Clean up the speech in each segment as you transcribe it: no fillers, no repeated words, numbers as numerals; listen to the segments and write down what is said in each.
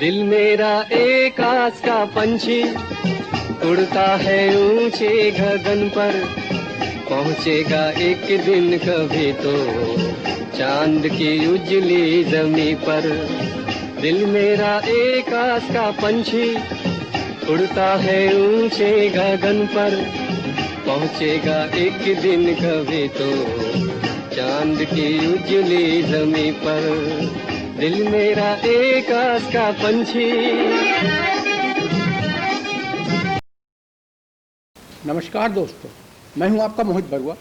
दिल मेरा एक आस का पंछी उड़ता है ऊंचे गगन पर, पहुंचेगा एक दिन कभी तो चांद की उजली जमी पर। दिल मेरा एक आस का पंछी उड़ता है ऊंचे गगन पर, पहुंचेगा एक दिन कभी तो चांद की उजली जमी पर। दिल मेरा एक आस का पंछी। नमस्कार दोस्तों, मैं हूं आपका मोहित बरुआ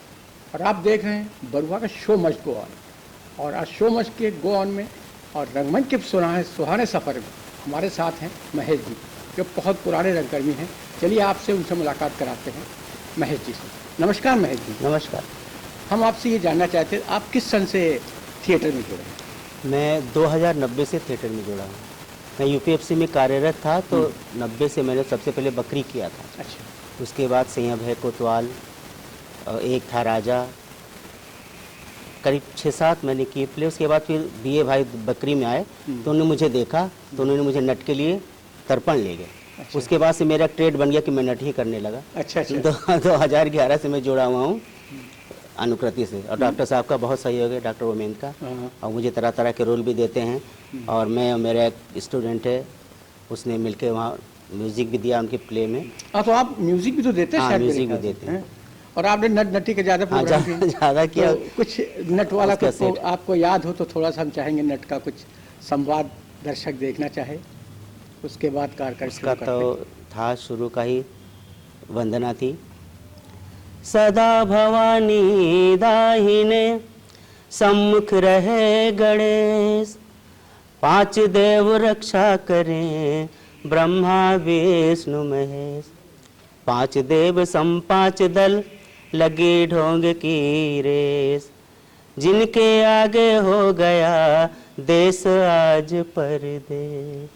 और आप देख रहे हैं बरुआ का शो मस्ट गो ऑन। और आज शो मस्ट के गो ऑन में और रंगमंच के सुहाने सफ़र में हमारे साथ हैं महेश जी, जो बहुत पुराने रंगकर्मी हैं। चलिए आपसे उनसे मुलाकात कराते हैं महेश जी से। नमस्कार महेश जी। नमस्कार। हम आपसे ये जानना चाहते हैं, आप किस सन से थिएटर में जुड़े हैं? मैं 2090 से थिएटर में जुड़ा हूँ। मैं यूपीएफसी में कार्यरत था, तो 90 से मैंने सबसे पहले बकरी किया था। अच्छा। उसके बाद सैया भय कोतवाल, एक था राजा, करीब 6-7 मैंने किए प्ले। उसके बाद फिर बीए भाई बकरी में आए, तो उन्होंने मुझे देखा, तो उन्होंने मुझे नट के लिए तर्पण ले गए। अच्छा। उसके बाद से मेरा ट्रेड बन गया कि मैं नट ही करने लगा। अच्छा। 2011 से मैं जुड़ा हुआ हूँ अनुकृति से, और डॉक्टर साहब का बहुत सहयोग है, डॉक्टर ओमेन का, और मुझे तरह तरह के रोल भी देते हैं। और मैं, मेरा एक स्टूडेंट है, उसने मिलके वहाँ म्यूजिक भी दिया उनके प्ले में। तो आप म्यूजिक भी तो देते हैं? हाँ, शायद म्यूजिक भी देते हैं। और आपने नटी के ज़्यादा प्रोग्राम किए? ज़्यादा किया। तो कुछ नट वाला कुछ आपको याद हो तो थोड़ा सा हम चाहेंगे, नट का कुछ संवाद दर्शक देखना चाहे, उसके बाद कार्यक्रम उसका तो था शुरू का ही, वंदना थी। सदा भवानी दाहिने सम्मुख रहे गणेश, 5 देव रक्षा करें ब्रह्मा विष्णु महेश। 5 देव सम 5 दल लगे ढोंग की रेस, जिनके आगे हो गया देश आज परदेश।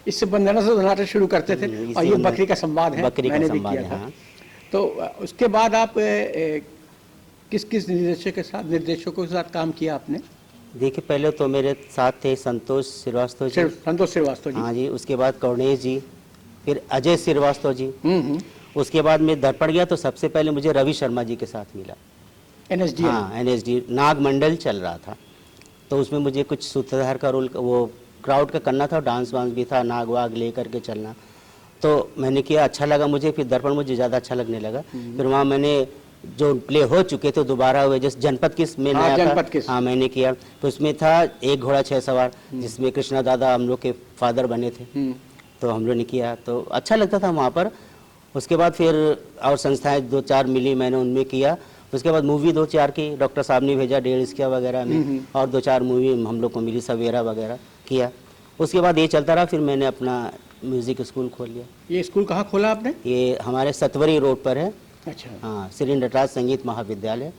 इससे वंदना से नाटक शुरू करते थे, और ये बकरी का संवाद है, बकरी मैंने का भी संवाद किया था। हाँ। तो उसके बाद आप किस किस निर्देशकों के साथ काम किया आपने? देखिए, पहले तो मेरे साथ थे संतोष श्रीवास्तव जी। संतोष श्रीवास्तव जी। हाँ जी। उसके बाद करुणेश जी, फिर अजय श्रीवास्तव जी। उसके बाद मैं दर्पण गया तो सबसे पहले मुझे रवि शर्मा जी के साथ मिला। NSD। हाँ, NSD नाग मंडल चल रहा था, तो उसमें मुझे कुछ सूत्रधार का रोल, वो क्राउड का करना था, डांस वांस भी था, नाग वाग ले करके चलना। तो मैंने किया, अच्छा लगा मुझे। फिर दर्पण मुझे ज़्यादा अच्छा लगने लगा। फिर वहाँ मैंने जो प्ले हो चुके थे दोबारा हुए, जैसे जनपद किस में नया था, हाँ मैंने किया। तो उसमें था एक घोड़ा 6 सवार, जिसमें कृष्णा दादा हम लोग के फादर बने थे, तो हम लोग ने किया, तो अच्छा लगता था वहाँ पर। उसके बाद फिर और संस्थाएं 2-4 मिली, मैंने उनमें किया। उसके बाद मूवी 2-4 की डॉक्टर साहब ने भेजा, 1.5 इसकिया वगैरह में, और 2-4 मूवी हम लोग को मिली, सवेरा वगैरह किया। उसके बाद ये चलता रहा। फिर मैंने अपना म्यूज़िक स्कूल खोल लिया। ये स्कूल कहाँ खोला आपने? ये हमारे सतवरी रोड पर है। अच्छा। हाँ, श्री नटराज संगीत महाविद्यालय,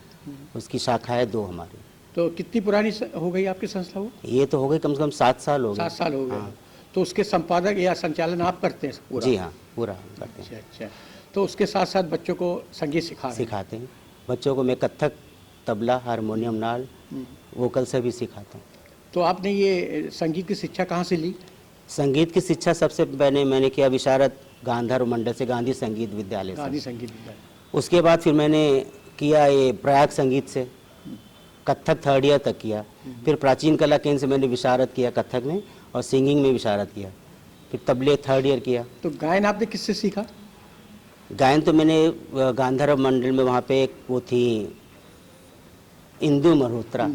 उसकी शाखा है 2 हमारी। तो कितनी पुरानी हो गई आपकी संस्था वो? ये तो हो गई कम से कम 7 साल हो गए। 7 साल हो गए। हाँ। तो उसके संपादक या संचालन आप करते हैं पूरा? जी हाँ, पूरा करते हैं। अच्छा। तो उसके साथ साथ बच्चों को संगीत सिखाते हैं। बच्चों को मैं कथक, तबला, हारमोनियम, नाल, वोकल से भी सिखाता हूँ। तो आपने ये संगीत की शिक्षा कहाँ से ली? संगीत की शिक्षा सबसे पहले मैंने किया विशारद गांधर्व मंडल से, गांधी संगीत विद्यालय से। गांधी संगीत विद्यालय। उसके बाद फिर मैंने किया ये प्रयाग संगीत से, कथक 3rd ईयर तक किया। फिर प्राचीन कला केंद्र से मैंने विशारद किया कथक में, और सिंगिंग में विशारद किया। फिर तबले 3rd ईयर किया। तो गायन आपने किससे सीखा? गायन तो मैंने गांधर्व मंडल में, वहाँ पे एक वो थी इंदु मल्होत्रा,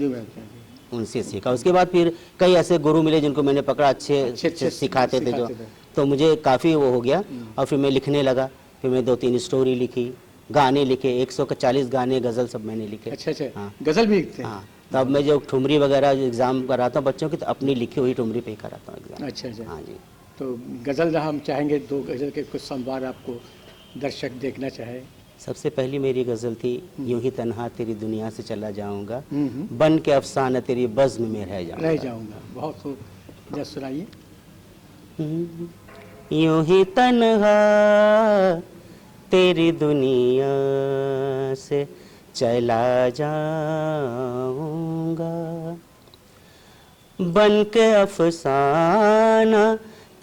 उनसे सीखा। उसके बाद फिर कई ऐसे गुरु मिले जिनको मैंने पकड़ा, अच्छे सिखाते थे जो, तो मुझे काफ़ी वो हो गया। और फिर मैं लिखने लगा। फिर मैं 2-3 स्टोरी लिखी, गाने लिखे, 140 गाने, गज़ल सब मैंने लिखे। अच्छा। हाँ, गज़ल भी लिखते हैं? हाँ। तब मैं जो ठुमरी वगैरह एग्ज़ाम कराता हूँ बच्चों की, तो अपनी लिखी हुई ठुमरी पे ही कराता हूँ एग्ज़ाम। अच्छा। हाँ जी। तो गज़ल हम चाहेंगे 2 गज़ल के कुछ संवाद आपको दर्शक देखना चाहे। सबसे पहली मेरी गज़ल थी, यूं ही तन्हा तेरी दुनिया से चला जाऊंगा, बन के अफसाना तेरी बज़्म में रह जाऊंगा। बहुत खूब, जरा सुनाइए। यूं ही तन्हा तेरी दुनिया से चला जाऊंगा, बन के अफसाना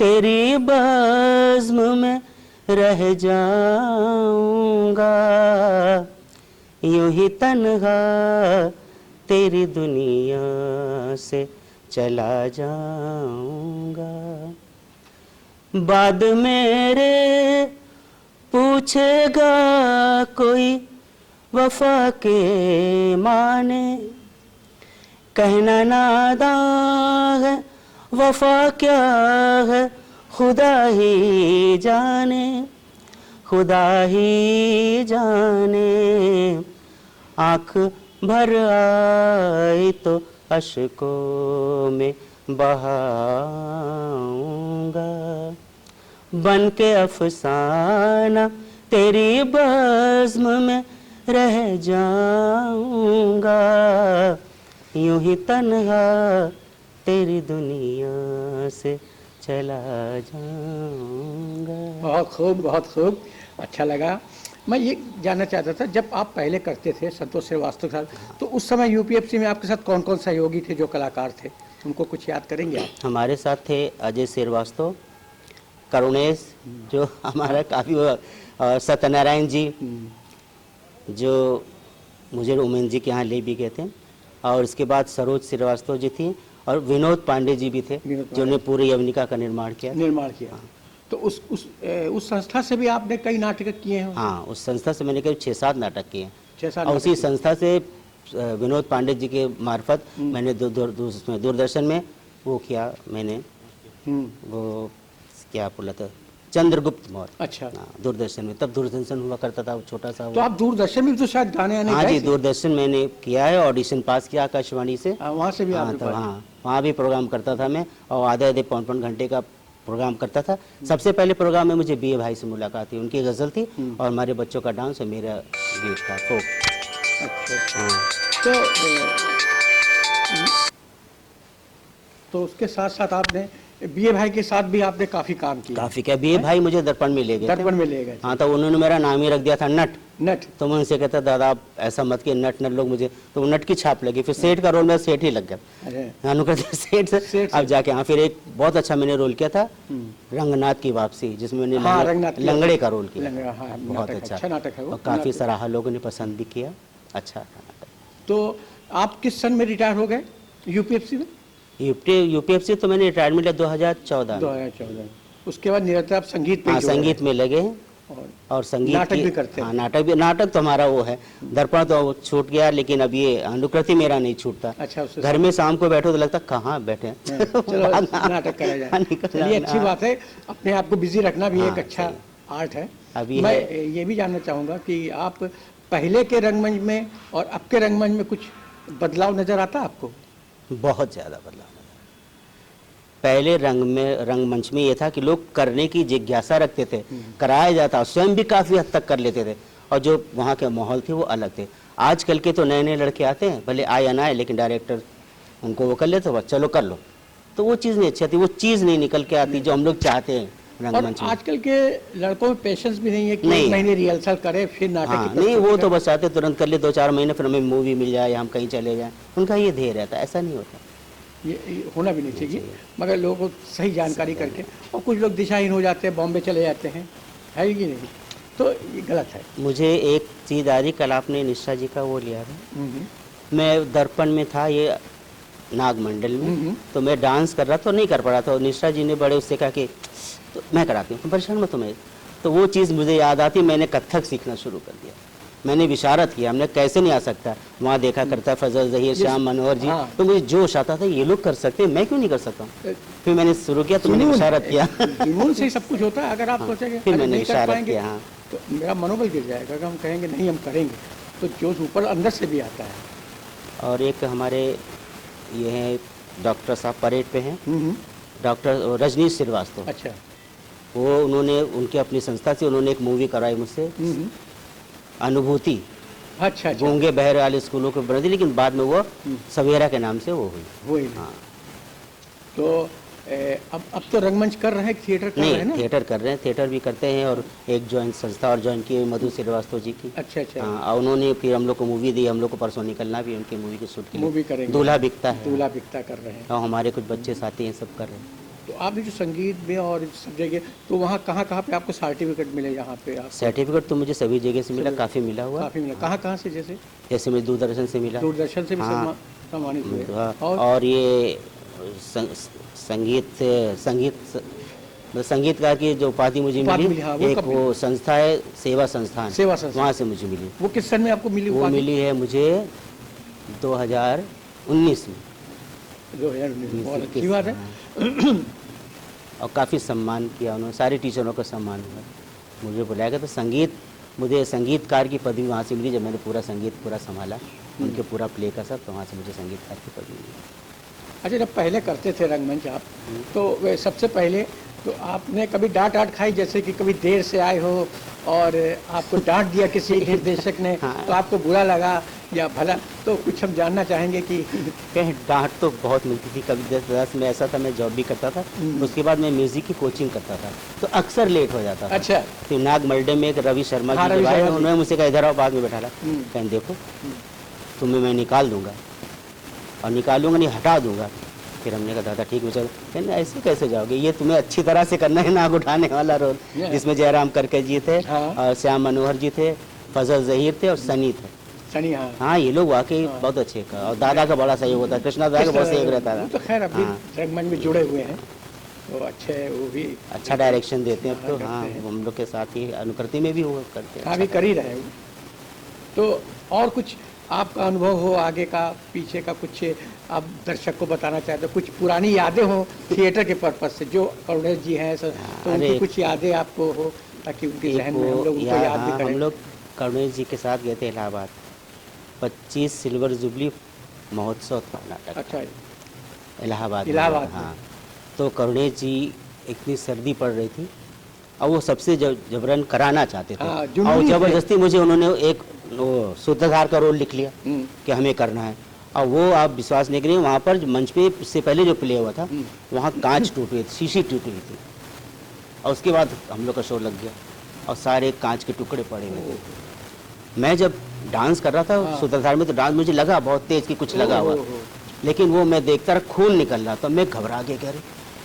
तेरी बज़्म में रह जाऊंगा, यूं ही तन्हा तेरी दुनिया से चला जाऊंगा। बाद मेरे पूछेगा कोई वफा के माने, कहना नादां है वफा क्या है खुदा ही जाने, खुदा ही जाने। आँख भर आई तो अश्कों में बहाऊंगा, बन के अफसाना तेरी बज़्म में रह जाऊंगा, यूं ही तन्हा तेरी दुनिया से चला जाऊंगा। बहुत खूब, बहुत खूब, अच्छा लगा। मैं ये जानना चाहता था, जब आप पहले करते थे संतोष श्रीवास्तव के साथ, तो उस समय यूपीएफसी में आपके साथ कौन कौन सहयोगी थे जो कलाकार थे, उनको कुछ याद करेंगे आप? हमारे साथ थे अजय श्रीवास्तव, करुणेश जो हमारा काफ़ी, सत्यनारायण जी जो मुझे उमेन जी के यहाँ ले भी गए थे, और इसके बाद सरोज श्रीवास्तव जी थी, और विनोद पांडे जी भी थे जिन्होंने पूरी यवनिका का निर्माण किया। तो उस संस्था से भी आपने कई नाटक किए हैं? हाँ, उस संस्था से मैंने करीब 6-7 नाटक किए हैं। 6-7 और उसी संस्था से विनोद पांडे जी के मार्फत मैंने दूरदर्शन में वो किया, मैंने वो क्या बोला था, चंद्रगुप्त मौर्य। अच्छा। दूरदर्शन में, तब दूरदर्शन हुआ करता था, छोटा सा। तो आप दूरदर्शन में तो शायद गाने आने? हाँ जी, दूरदर्शन मैंने किया है, ऑडिशन पास किया आकाशवाणी से। वहाँ से भी हाँ, तो हाँ, वहाँ भी प्रोग्राम करता था मैं, और आधे पौन घंटे का प्रोग्राम करता था। सबसे पहले प्रोग्राम में मुझे बीए भाई से मुलाकात हुई, उनकी गज़ल थी और हमारे बच्चों का डांस और मेरा गीत था फोक। अच्छा। हाँ। तो उसके साथ साथ आपने बीए भाई के साथ भी आपने काफी काम किया? काफी क्या, बीए भाई मुझे दर्पण में ले गए। दर्पण में ले गए? हाँ, तो उन्होंने मेरा नाम ही रख दिया था नट। नट? तो मैं उनसे कहता, दादा आप ऐसा मत कि नट लोग मुझे, तो वो नट की छाप लगी। फिर सेठ का रोल मेरा सेठ ही लग गया, अनुकृत सेठ से। अब जाके हाँ, फिर एक बहुत अच्छा मैंने रोल किया था, रंगनाथ की वापसी, जिसमें मैंने लंगड़े का रोल किया। बहुत अच्छा नाटक है वो, काफी सराहा, लोगों ने पसंद भी किया। अच्छा। तो आप किस सन में रिटायर हो गए यूपीएफसी में? यूपीएफसी तो मैंने रिटायरमेंट लिया 2014 में। उसके बाद निरंतर आप संगीत में? हाँ, संगीत में लगे हैं, और संगीत नाटक भी करते हैं? हाँ, नाटक तो हमारा वो है, दर्पण तो छूट गया, लेकिन अब ये अनुकृति मेरा नहीं छूटता। अच्छा। घर में शाम को बैठो तो लगता कहाँ बैठे। चलो नाटक करा जाए, चलिए अच्छी बात है। अपने आप को बिजी रखना भी एक अच्छा आर्ट है। मैं ये भी जानना चाहूँगा कि आप पहले के रंगमंच में और अब के रंगमंच में कुछ बदलाव नजर आता है आपको? बहुत ज़्यादा बदलाव। पहले रंगमंच में ये था कि लोग करने की जिज्ञासा रखते थे, कराया जाता, स्वयं भी काफ़ी हद तक कर लेते थे, और जो वहाँ के माहौल थे वो अलग थे। आजकल के तो नए नए लड़के आते हैं, भले आए या ना आए, लेकिन डायरेक्टर उनको वो कर लेते, बस चलो कर लो। तो वो चीज़ नहीं अच्छी आती, वो चीज़ नहीं निकल के आती जो हम लोग चाहते हैं रंगमंच में। आजकल के लड़कों में पेशेंस भी नहीं है कि एक महीने रिहर्सल करे फिर नाटक। नहीं, वो तो बस चाहते तुरंत कर ले, 2-4 महीने फिर हमें मूवी मिल जाए या हम कहीं चले जाएं, उनका ये ध्येय रहता है। ऐसा नहीं होता, ये होना भी नहीं चाहिए, मगर लोगों को सही जानकारी करके। और कुछ लोग दिशाहीन हो जाते हैं, बॉम्बे चले जाते हैं, है कि नहीं? तो ये गलत है। मुझे एक चीज़ आ रही, कल आपने निष्ठा जी का वो लिया था, मैं दर्पण में था ये नागमंडल में, तो मैं डांस कर रहा था, नहीं कर पा रहा था, निष्ठा जी ने बड़े उससे कहा कि तो मैं कराती हूँ, परेशान मत तुम्हें। तो वो चीज़ मुझे याद आती, मैंने कथक सीखना शुरू कर दिया, मैंने विशारद किया, हमने कैसे नहीं आ सकता, वहाँ देखा करता फजल जहीर, श्याम मनोहर जी, तो मुझे जोश आता था, ये लोग कर सकते हैं, मैं क्यों नहीं कर सकता। फिर मैंने शुरू किया, तो मैंने विशारद किया। जुनून से सब कुछ होता है, अगर आप सोचेंगे फिर मैंने विशारद किया, हाँ, तो मेरा मनोबल गिर जाएगा। अगर हम कहेंगे नहीं हम करेंगे, तो जोश ऊपर अंदर से भी आता है। और एक हमारे ये हैं डॉक्टर साहब परेड पे हैं, डॉक्टर रजनीश श्रीवास्तव। अच्छा। वो उन्होंने उनकी अपनी संस्था से उन्होंने एक मूवी कराई मुझसे, अनुभूति। अच्छा। गूंगे बहरे वाले स्कूलों को बना दी, लेकिन बाद में वो सवेरा के नाम से वो हुई। हाँ। तो अब तो रंगमंच कर रहे हैं, थिएटर कर रहे हैं ना? थिएटर कर रहे हैं, थिएटर भी करते हैं, और एक ज्वाइन संस्था और ज्वाइन की मधु श्रीवास्तव जी की। अच्छा अच्छा। हाँ, उन्होंने फिर हम लोग को मूवी दी, हम लोग को परसों निकलना भी उनकी मूवी के शूट के लिए। मूवी करेंगे, दूल्हा बिकता है, दूल्हा बिकता कर रहे हैं, और हमारे कुछ बच्चे साथी हैं, सब कर रहे हैं। तो आपने जो संगीत में और सब जगह, तो वहाँ कहाँ कहाँ पे आपको सर्टिफिकेट मिले? यहाँ पे आप सर्टिफिकेट तो मुझे सभी जगह से मिला, काफ़ी मिला हुआ। काफ़ी मिला। कहाँ कहाँ से? जैसे जैसे मुझे दूरदर्शन से मिला, दूरदर्शन से भी हाँ, सम्मानित हुए। और ये संगीतकार की जो उपाधि मुझे मिली, हाँ, वो एक कब वो संस्था है सेवा संस्थान, वहाँ से मुझे मिली। वो किस सन में आपको मिली? वो मिली है मुझे 2019 में। 2019 बहुत अच्छी बात है। और काफ़ी सम्मान किया उन्होंने, सारे टीचरों का सम्मान हुआ। मुझे बुलाया गया तो मुझे संगीतकार की पदवी वहाँ से मिली, जब मैंने पूरा संगीत संभाला उनके पूरा प्ले का सब, तो वहाँ से मुझे संगीतकार की पदवी मिली। अच्छा, जब पहले करते थे रंगमंच आप, तो वे सबसे पहले तो आपने कभी डांट खाई? जैसे कि कभी देर से आए हो और आपको डांट दिया किसी निर्देशक ने, हाँ। तो आपको बुरा लगा या भला? तो कुछ हम जानना चाहेंगे कि कहीं डांट तो बहुत मिलती थी। कभी 10 में ऐसा था, मैं जॉब भी करता था, उसके बाद मैं म्यूजिक की कोचिंग करता था, तो अक्सर लेट हो जाता था। अच्छा। तो नाग मल्डे में एक रवि शर्मा हाँ, जी रवि जब आए, शर्मा जी। उन्होंने मुझसे कहा इधर आओ, बाद में बैठा ला, कहीं देखो तुम्हें मैं निकाल दूंगा, और निकालूंगा नहीं, हटा दूंगा। फिर हमने कहा दादा ठीक है चलो। कहने ऐसे कैसे जाओगे, ये तुम्हें अच्छी तरह से करना है, नाग उठाने वाला रोल, जिसमें जयराम करके जी थे, हाँ। और श्याम मनोहर जी थे, फजल जहीर थे और सनी थे। सनी, हाँ, ये लोग वाकई बहुत अच्छे का, और दादा का बड़ा सहयोग होता है, कृष्णा दादा का बहुत सहयोग रहता वो था। तो खैर अभी हाँ। रंगमंच में जुड़े हुए हैं, तो अच्छे, वो भी अच्छा डायरेक्शन देते हैं अब तो। करते हाँ, हैं। हम लोग के साथ ही अनुकृति में भी वो करते हैं। काफ़ी कर ही रहे हैं। तो और कुछ आपका अनुभव हो आगे का, पीछे का, कुछ आप दर्शक को बताना चाहते हो? कुछ पुरानी यादें हो थिएटर के पर्पज से, जो करुणेश जी हैं तो उनकी कुछ यादें आपको हो, ताकि उनके जहन में हम लोग उनको याद भी करें। हम लोग करुणेश जी के साथ गए थे इलाहाबाद, 25 सिल्वर जुबली महोत्सव था नाटक। अच्छा, इलाहाबाद में। इलाहाबाद में। हाँ, तो करुणेश जी, इतनी सर्दी पड़ रही थी और वो सबसे जबरन कराना चाहते थे, हाँ, और जुनूनी थे। जबरदस्ती मुझे उन्होंने एक सूत्रधार का रोल लिख लिया कि हमें करना है। और वो आप विश्वास नहीं करिए, वहाँ पर मंच पे इससे पहले जो प्ले हुआ था, वहाँ कांच टूट हुई थी, शीशी टूटी हुई थी, और उसके बाद हम लोग का शो लग गया और सारे कांच के टुकड़े पड़े हुए थे। मैं जब डांस कर रहा था सूत्रधार में, तो डांस मुझे लगा बहुत तेज कि कुछ लगा हुआ, लेकिन वो मैं देखता रहा, खून निकल रहा, तो मैं घबरा के कह रही,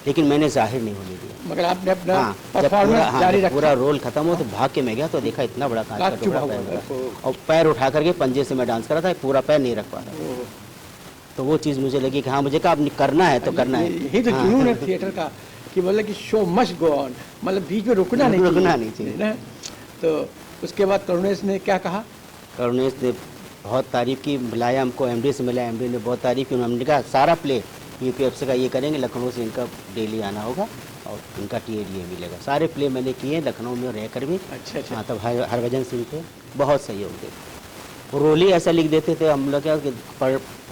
लेकिन मैंने जाहिर नहीं होने दिया। मगर आपने अपना हाँ, जब परफॉर्मेंस जारी रखा। पूरा रोल खत्म हो तो भाग के मैं गया, तो देखा इतना बड़ा कांच का टुकड़ा पैर में था, और पैर उठा करके पंजे से मैं डांस कर रहा था, पूरा पैर नहीं रख पा रहा। तो वो चीज़ मुझे लगी कि हाँ, मुझे कहा अब करना है तो करना है। यही तो जुनून है थिएटर का, कि मतलब कि शो मस्ट गो ऑन, मतलब बीच में रुकना नहीं चाहिए ना। तो उसके बाद करुणेश ने क्या कहा? करुणेश ने बहुत तारीफ की, बुलाया हमको, एमडी से मिला, एमडी ने बहुत तारीफ की। उन्होंने कहा सारा प्ले यूपीएफसी का ये करेंगे, लखनऊ से इनका डेली आना होगा और इनका टीएडीए मिलेगा। सारे प्ले मैंने किए लखनऊ में रहकर भी। अच्छा। हाँ, तब हरभजन सिंह थे, बहुत सहयोग थे। वो रोल ही ऐसा लिख देते थे, हम लोग क्या कि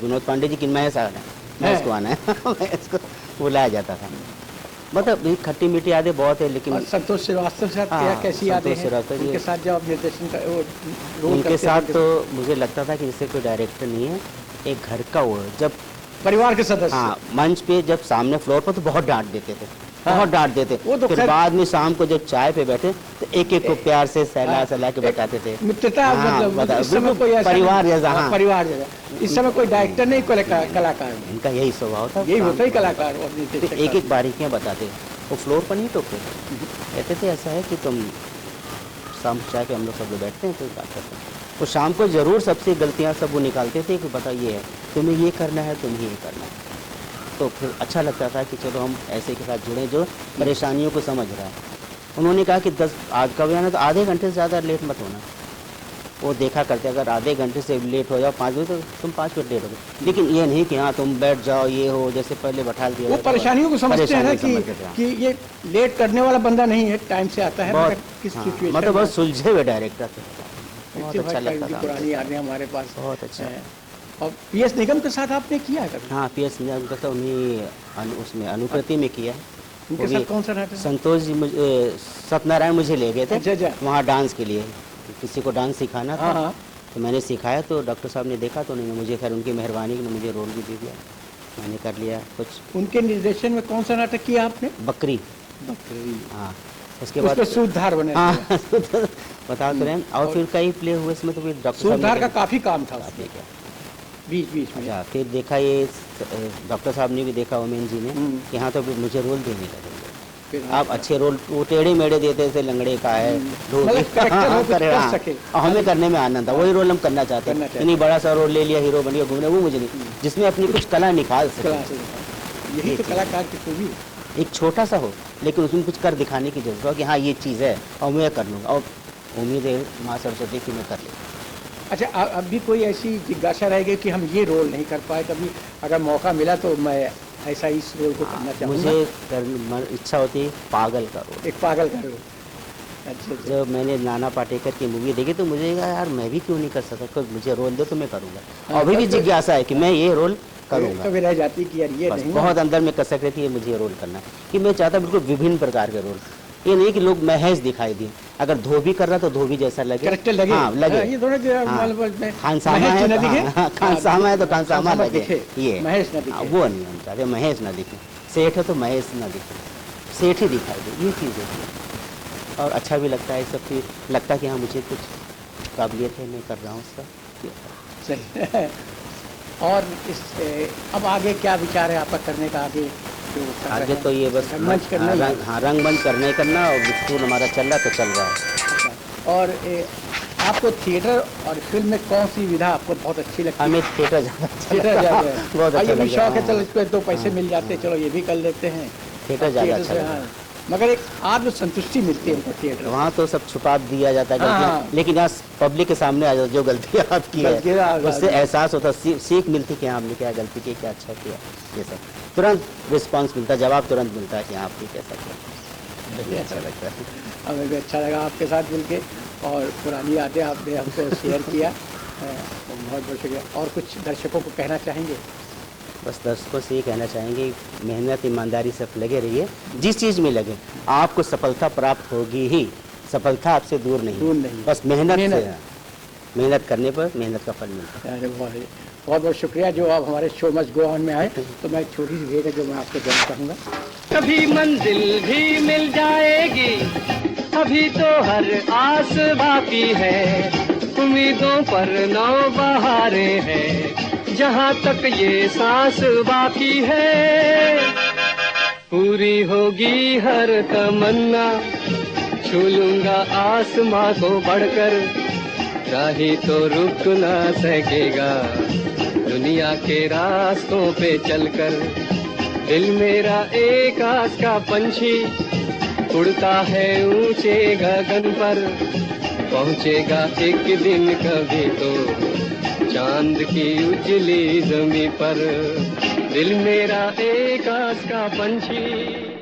विनोद पांडे जी किनमें ऐसा आना है, मैं इसको आना है मैं इसको बुलाया जाता था। मतलब खट्टी मीठी यादें बहुत है, लेकिन संतोष श्रीवास्तव से कैसी यादें हैं उनके साथ जब आप निर्देशन का रोल उनके साथ? तो मुझे लगता था कि जैसे कोई डायरेक्टर नहीं है, एक घर का वो, जब परिवार के सदस्य। हाँ, मंच पे जब सामने फ्लोर पर तो बहुत डांट देते थे, बहुत डांट देते। वो तो फिर बाद में शाम को जब चाय पे बैठे तो एक एक को प्यार से सहला के बैठाते थे। मित्रता, मतलब इस समय कोई ऐसा परिवार जैसा। हाँ, परिवार जैसा। इस समय कोई डायरेक्टर नहीं, कलाकार। इनका यही स्वभाव था, यही होता ही कलाकार। एक एक बारीकियाँ बताते, वो फ्लोर पर नहीं टोकते, कहते थे ऐसा है कि तुम शाम चाय पे हम लोग सब लोग बैठते हैं तो बात करते हैं। वो शाम को जरूर सबसे गलतियाँ सब वो निकालते थे कि बता ये है, तुम्हें ये करना है, तुम्हें ये करना है। तो फिर अच्छा लगता था कि चलो हम ऐसे के साथ जुड़ें जो परेशानियों को समझ रहा है। उन्होंने कहा कि 10 आज का बयान है तो आधे घंटे से ज़्यादा लेट मत होना। वो देखा करते, अगर आधे घंटे से लेट हो जाओ 5 बजे, तो तुम 5 मिनट लेट हो गए, लेकिन ये नहीं कि हाँ तुम बैठ जाओ, ये हो, जैसे पहले बैठा दिया। वो परेशानियों को समझते हैं ना कि ये लेट करने वाला बंदा नहीं है, टाइम से आता है। किस सिचुएशन मतलब बहुत सुलझे हुए डायरेक्टर थे, बहुत अच्छा लगता था। पुरानी यादें हमारे पास बहुत अच्छा है। और पीएस निगम के साथ आपने किया है कभी? हाँ, पीएस निगम का तो उन्हीं उसमें अनुकृति में किया। उनके साथ कौन सा नाटक? संतोष जी सत्यनारायण मुझे ले गए थे वहाँ डांस के लिए, किसी को डांस सिखाना था। तो मैंने सिखाया, तो डॉक्टर साहब ने देखा, तो उन्होंने मुझे, खैर उनकी मेहरबानी ने मुझे रोल भी दे दिया, मैंने कर लिया कुछ। उनके निर्देशन में कौन सा नाटक किया आपने? बकरी। हाँ, उसके बाद सूत्रधार बने। हाँ बता तो रहे। और फिर कई प्ले हुए इसमें, तो फिर डॉक्टर सूत्रधार का काफी काम था। बीच बीच में। अच्छा, फिर देखा ये डॉक्टर साहब ने भी देखा, ओमेन जी ने, कि हाँ तो फिर मुझे रोल देने लगे। फिर आप अच्छे रोल, वो टेढ़े मेढ़े देते थे, लंगड़े का है, मतलब character हो, कुछ कर सके। और हमें करने में आनंद था, वही रोल हम करना चाहते करना हैं। चाहते इतनी बड़ा सा रोल ले लिया, हीरो बन गया, घूमने, वो मुझे नहीं, जिसमें अपनी कुछ कला निकाल कला सके। से यही तो कलाकार की खूबी है। एक छोटा सा हो, लेकिन उसमें कुछ कर दिखाने की जरूरत हो कि हाँ ये चीज़ है और मैं कर लूँगा, और उम्मीद है माँ सरस्वती की मैं कर लूँगा। अच्छा, अब भी कोई ऐसी जिज्ञासा रहेगी कि हम ये रोल नहीं कर पाए, कभी अगर मौका मिला तो मैं ऐसा इस रोल को करना चाहूँगा? मुझे इच्छा होती है पागल का रोल। एक पागल का रोल। अच्छा। जब मैंने नाना पाटेकर की मूवी देखी तो मुझे कहा यार मैं भी क्यों नहीं कर सकता, कोई मुझे रोल दे तो मैं करूँगा। हाँ, अभी भी तो- जिज्ञासा है कि मैं ये रोल करूँगा। कभी रह जाती कि यार ये बस नहीं, बहुत अंदर में कसक रहती है, मुझे ये रोल करना है, कि मैं चाहता बिल्कुल विभिन्न प्रकार के रोल। ये नहीं कि लोग महेश दिखाई दें, अगर धोबी कर रहा तो धोबी जैसा लगे, कैरेक्टर लगे। हाँ लगे। ये दोनों के हाँ, मतलब में खानसामा महेश है न तो दिखे, हाँ, खानसामा है तो खानसामा लगे, दिखे, ये महेश न दिखे। हाँ, वो नहीं हम चाहते, महेश ना दिखे। सेठ है तो महेश ना दिखे, सेठ ही दिखाई दे, ये चीज़ होती है। और अच्छा भी लगता है, सब चीज़ लगता है कि हाँ मुझे कुछ काबिलियत है, मैं कर रहा हूँ उसका। सही है। और इस अब आगे क्या विचार है आपका करने का? आगे जो कर रहे आगे हैं? तो ये बस रंगमंच करना ही है। रंगमंच करना, और स्कूल हमारा चल रहा तो चल रहा है। अच्छा। और आपको थिएटर और फिल्म में कौन सी विधा आपको बहुत अच्छी लगती है? हमें थिएटर ज़्यादा अच्छा थिएटर लगता ज़्यादा है। है। बहुत अच्छा ये भी लगता है, शौक है, हाँ। चलो इस पे 2 पैसे मिल जाते हैं, चलो ये भी कर लेते हैं। थिएटर ज़्यादा थिएटर अच्छा से, लगता है। हाँ। मगर एक आत्म संतुष्टि मिलती है हमको थिएटर। वहाँ तो सब छुपा दिया जाता है हाँ, गलतियाँ, हाँ। लेकिन यहाँ पब्लिक के सामने आ जाता, जो गलती आपकी गलतियाँ है आ उससे जाती। एहसास होता, सीख मिलती कि हाँ हमने क्या गलती की, क्या अच्छा किया, ये सब तुरंत रिस्पांस मिलता है, जवाब तुरंत मिलता है कि हाँ आपने कैसा किया। अच्छा लगता है। हमें भी अच्छा लगा आपके साथ मिलके, और पुरानी यादें आपने हमको शेयर किया। बहुत बहुत शुक्रिया। और कुछ दर्शकों को कहना चाहेंगे? बस दर्शकों से ये कहना चाहेंगे, मेहनत ईमानदारी से लगे रहिए, जिस चीज़ में लगे आपको सफलता प्राप्त होगी ही, सफलता आपसे दूर नहीं। बस मेहनत से, मेहनत करने पर मेहनत का फल मिलता है। अरे बहुत बहुत शुक्रिया जो आप हमारे शो मस्ट गो ऑन में आए। तो मैं एक छोटी सी भेंट है जो मैं आपको देना चाहूँगा। कभी मंजिल भी मिल जाएगी, अभी तो हर आस बाकी है, उम्मीदों पर नौ बहारे हैं, जहाँ तक ये सांस बाकी है, पूरी होगी हर तमन्ना, छू लूंगा आसमां को बढ़कर, राही तो रुक ना सकेगा दुनिया के रास्तों पे चलकर, दिल मेरा एक आस का पंछी उड़ता है ऊंचे गगन पर, पहुंचेगा एक दिन कभी तो चांद की उजली ज़मीं पर, दिल मेरा एक आस का पंछी।